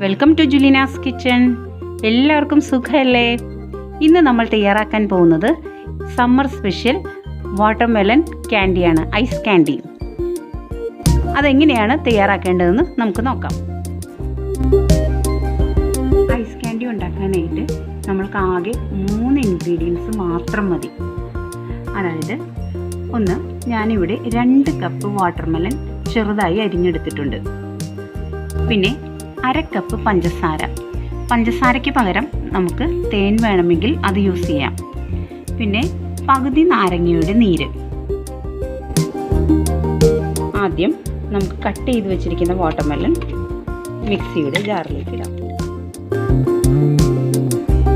Welcome to Julina's kitchen. എല്ലാവർക്കും സുഖമല്ലേ? ഇന്ന് നമ്മൾ തയ്യാറാക്കാൻ പോകുന്നത് സമ്മർ സ്പെഷ്യൽ വാട്ടർമെലൺ ക്യാൻഡിയാണ്, ഐസ് ക്യാൻഡി. അതെങ്ങനെയാണ് തയ്യാറാക്കേണ്ടതെന്ന് നമുക്ക് നോക്കാം. ഐസ് ക്യാൻഡി ഉണ്ടാക്കാനായിട്ട് നമ്മൾക്ക് ആകെ 3 ഇൻഗ്രീഡിയൻസ് മാത്രം മതി. അതായത് ഒന്ന്, ഞാനിവിടെ 2 കപ്പ് വാട്ടർമെലൺ ചെറുതായി അരിഞ്ഞെടുത്തിട്ടുണ്ട്. പിന്നെ 1/2 കപ്പ് പഞ്ചസാര. പഞ്ചസാരയ്ക്ക് പകരം നമുക്ക് തേൻ വേണമെങ്കിൽ അത് യൂസ് ചെയ്യാം. പിന്നെ പകുതി നാരങ്ങയുടെ നീര്. ആദ്യം നമുക്ക് കട്ട് ചെയ്ത് വെച്ചിരിക്കുന്ന വാട്ടർമെലൺ മിക്സിയുടെ ജാറിലേക്ക് ഇടാം.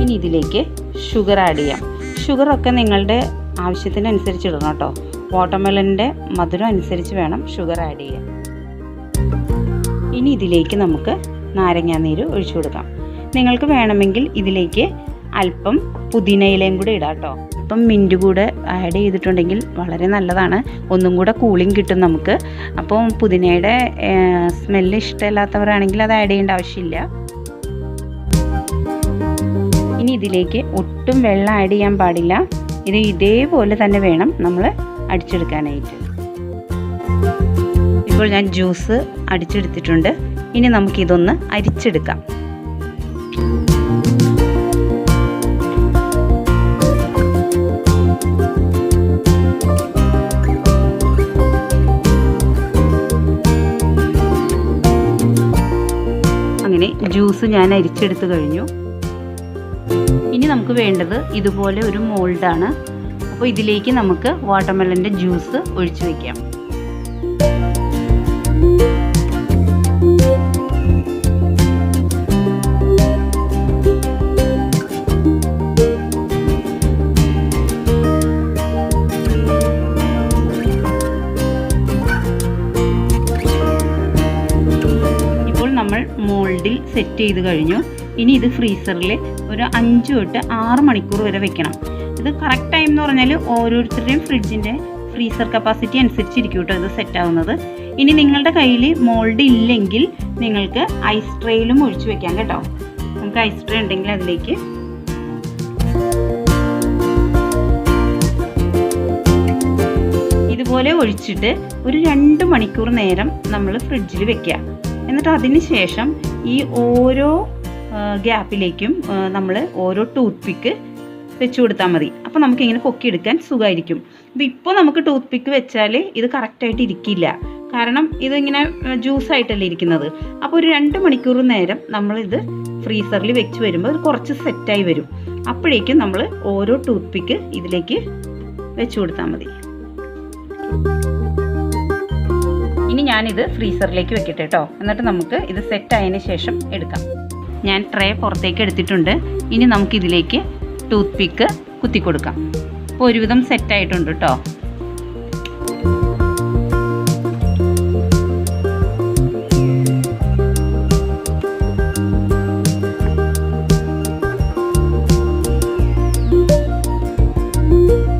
ഇനി ഇതിലേക്ക് ഷുഗർ ആഡ് ചെയ്യാം. ഷുഗറൊക്കെ നിങ്ങളുടെ ആവശ്യത്തിനനുസരിച്ച് ഇടണം കേട്ടോ. വാട്ടർമെലണിൻ്റെ മധുരം അനുസരിച്ച് വേണം ഷുഗർ ആഡ് ചെയ്യാൻ. ഇനി ഇതിലേക്ക് നമുക്ക് നാരങ്ങാനീര് ഒഴിച്ചു കൊടുക്കാം. നിങ്ങൾക്ക് വേണമെങ്കിൽ ഇതിലേക്ക് അല്പം പുതിനയിലയും കൂടെ ഇടാം കേട്ടോ. ഇപ്പം മിൻറ്റ് കൂടെ ആഡ് ചെയ്തിട്ടുണ്ടെങ്കിൽ വളരെ നല്ലതാണ്, ഒന്നും കൂടെ കൂളിംഗ് കിട്ടും നമുക്ക്. അപ്പോൾ പുതിനയുടെ സ്മെല്ല് ഇഷ്ടമില്ലാത്തവരാണെങ്കിൽ അത് ആഡ് ചെയ്യേണ്ട ആവശ്യമില്ല. ഇനി ഇതിലേക്ക് ഒട്ടും വെള്ളം ആഡ് ചെയ്യാൻ പാടില്ല. ഇത് ഇതേപോലെ തന്നെ വേണം നമ്മൾ അടിച്ചെടുക്കാനായിട്ട്. ഇപ്പോൾ ഞാൻ ജ്യൂസ് അടിച്ചെടുത്തിട്ടുണ്ട്. ഇനി നമുക്കിതൊന്ന് അരിച്ചെടുക്കാം. അങ്ങനെ ജ്യൂസ് ഞാൻ അരിച്ചെടുത്ത് കഴിഞ്ഞു. ഇനി നമുക്ക് വേണ്ടത് ഇതുപോലെ ഒരു മോൾഡാണ്. അപ്പോൾ ഇതിലേക്ക് നമുക്ക് വാട്ടർമെലൻ്റെ ജ്യൂസ് ഒഴിച്ചു വയ്ക്കാം. നമ്മൾ മോൾഡിൽ സെറ്റ് ചെയ്ത് കഴിഞ്ഞു. ഇനി ഇത് ഫ്രീസറിൽ ഒരു 5 തൊട്ട് 6 മണിക്കൂർ വരെ വെക്കണം. ഇത് കറക്റ്റ് ടൈം എന്ന് പറഞ്ഞാൽ ഓരോരുത്തരുടെയും ഫ്രിഡ്ജിൻ്റെ ഫ്രീസർ കപ്പാസിറ്റി അനുസരിച്ചിരിക്കും കേട്ടോ ഇത് സെറ്റ് ആവുന്നത്. ഇനി നിങ്ങളുടെ കയ്യിൽ മോൾഡ് ഇല്ലെങ്കിൽ നിങ്ങൾക്ക് ഐസ് ട്രേയിലും ഒഴിച്ചു വെക്കാം കേട്ടോ. നമുക്ക് ഐസ് ട്രേ ഉണ്ടെങ്കിൽ അതിലേക്ക് ഇതുപോലെ ഒഴിച്ചിട്ട് ഒരു 2 മണിക്കൂർ നേരം നമ്മൾ ഫ്രിഡ്ജിൽ വെക്കുക. എന്നിട്ട് അതിന് ശേഷം ഈ ഓരോ ഗ്യാപ്പിലേക്കും നമ്മൾ ഓരോ ടൂത്ത് പിക്ക് വെച്ച് കൊടുത്താൽ മതി. അപ്പോൾ നമുക്കിങ്ങനെ പൊക്കിയെടുക്കാൻ സുഖമായിരിക്കും. അപ്പോൾ ഇപ്പോൾ നമുക്ക് ടൂത്ത് പിക്ക് വെച്ചാൽ ഇത് കറക്റ്റായിട്ട് ഇരിക്കില്ല, കാരണം ഇതിങ്ങനെ ജ്യൂസായിട്ടല്ലേ ഇരിക്കുന്നത്. അപ്പോൾ ഒരു 2 മണിക്കൂർ നേരം നമ്മളിത് ഫ്രീസറിൽ വെച്ച് വരുമ്പോൾ ഇത് കുറച്ച് സെറ്റായി വരും. അപ്പോഴേക്കും നമ്മൾ ഓരോ ടൂത്ത് പിക്ക് ഇതിലേക്ക് വെച്ച് കൊടുത്താൽ മതി. ഇനി ഞാനിത് ഫ്രീസറിലേക്ക് വെക്കട്ടെ കേട്ടോ. എന്നിട്ട് നമുക്ക് ഇത് സെറ്റ് ആയതിന് ശേഷം എടുക്കാം. ഞാൻ ട്രേ പുറത്തേക്ക് എടുത്തിട്ടുണ്ട്. ഇനി നമുക്കിതിലേക്ക് ടൂത്ത് പിക്ക് കുത്തി കൊടുക്കാം. അപ്പോൾ ഒരുവിധം സെറ്റായിട്ടുണ്ട് കേട്ടോ.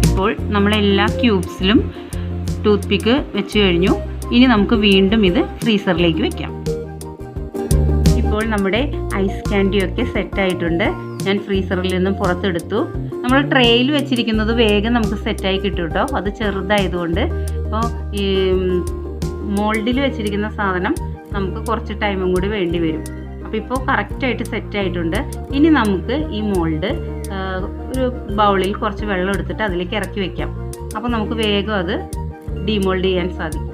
ഇപ്പോൾ നമ്മളെല്ലാ ക്യൂബ്സിലും ടൂത്ത് പിക്ക് വെച്ച് കഴിഞ്ഞു. ഇനി നമുക്ക് വീണ്ടും ഇത് ഫ്രീസറിലേക്ക് വെക്കാം. ഇപ്പോൾ നമ്മുടെ ഐസ് ക്യാൻഡിയൊക്കെ സെറ്റായിട്ടുണ്ട്. ഞാൻ ഫ്രീസറിൽ നിന്നും പുറത്തെടുത്തു. നമ്മൾ ട്രേയിൽ വെച്ചിരിക്കുന്നത് വേഗം നമുക്ക് സെറ്റായി കിട്ടും കേട്ടോ. അത് ചെറുതായതുകൊണ്ട്. അപ്പോൾ ഈ മോൾഡിൽ വെച്ചിരിക്കുന്ന സാധനം നമുക്ക് കുറച്ച് ടൈമും കൂടി വേണ്ടി വരും. അപ്പോൾ ഇപ്പോൾ കറക്റ്റായിട്ട് സെറ്റായിട്ടുണ്ട്. ഇനി നമുക്ക് ഈ മോൾഡ് ഒരു ബൗളിൽ കുറച്ച് വെള്ളം എടുത്തിട്ട് അതിലേക്ക് ഇറക്കി വെക്കാം. അപ്പോൾ നമുക്ക് വേഗം അത് ഡീമോൾഡ് ചെയ്യാൻ സാധിക്കും.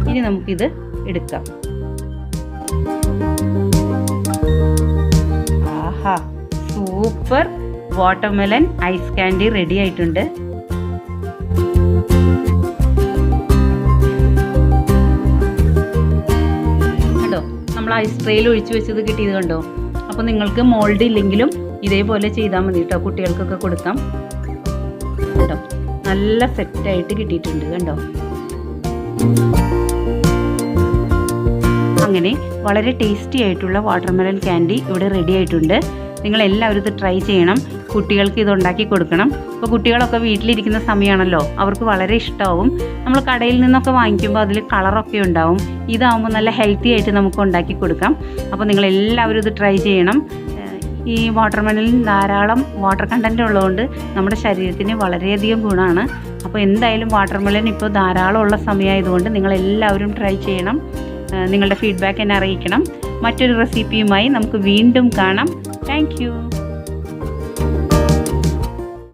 ഇനി നമുക്കിത് എടുക്കാം. ആഹാ, super watermelon ice candy ready ആയിട്ടുണ്ട്. കണ്ടോ, നമ്മൾ ഐസ് ട്രേയിൽ ഒഴിച്ചു വെച്ചത് കിട്ടിയത് കണ്ടോ. അപ്പോൾ നിങ്ങൾക്ക് മോൾഡ് ഇല്ലെങ്കിലും ഇതേപോലെ ചെയ്താൽ മതി കേട്ടോ. കുട്ടികൾക്കൊക്കെ കൊടുക്കാം കേട്ടോ. നല്ല സെറ്റായിട്ട് കിട്ടിയിട്ടുണ്ട് കണ്ടോ. അങ്ങനെ വളരെ ടേസ്റ്റി ആയിട്ടുള്ള വാട്ടർമെലൺ ക്യാൻഡി ഇവിടെ റെഡി ആയിട്ടുണ്ട്. നിങ്ങൾ എല്ലാവരും ഇത് ട്രൈ ചെയ്യണം. കുട്ടികൾക്ക് ഇത് ഉണ്ടാക്കി കൊടുക്കണം. ഇപ്പോൾ കുട്ടികളൊക്കെ വീട്ടിലിരിക്കുന്ന സമയമാണല്ലോ, അവർക്ക് വളരെ ഇഷ്ടമാവും. നമ്മൾ കടയിൽ നിന്നൊക്കെ വാങ്ങിക്കുമ്പോൾ അതിൽ കളറൊക്കെ ഉണ്ടാവും. ഇതാവുമ്പോൾ നല്ല ഹെൽത്തി ആയിട്ട് നമുക്ക് ഉണ്ടാക്കി കൊടുക്കാം. അപ്പോൾ നിങ്ങളെല്ലാവരും ഇത് ട്രൈ ചെയ്യണം. ഈ വാട്ടർമെലനിൽ ധാരാളം വാട്ടർ കണ്ടൻറ്റ് ഉള്ളതുകൊണ്ട് നമ്മുടെ ശരീരത്തിന് വളരെയധികം ഗുണമാണ്. അപ്പോൾ എന്തായാലും വാട്ടർമെലൻ ഇപ്പോൾ ധാരാളം ഉള്ള സമയമായതുകൊണ്ട് നിങ്ങളെല്ലാവരും ട്രൈ ചെയ്യണം. നിങ്ങളുടെ ഫീഡ്ബാക്ക് എന്നെ അറിയിക്കണം. മറ്റൊരു റെസിപ്പിയുമായി നമുക്ക് വീണ്ടും കാണാം. Thank you.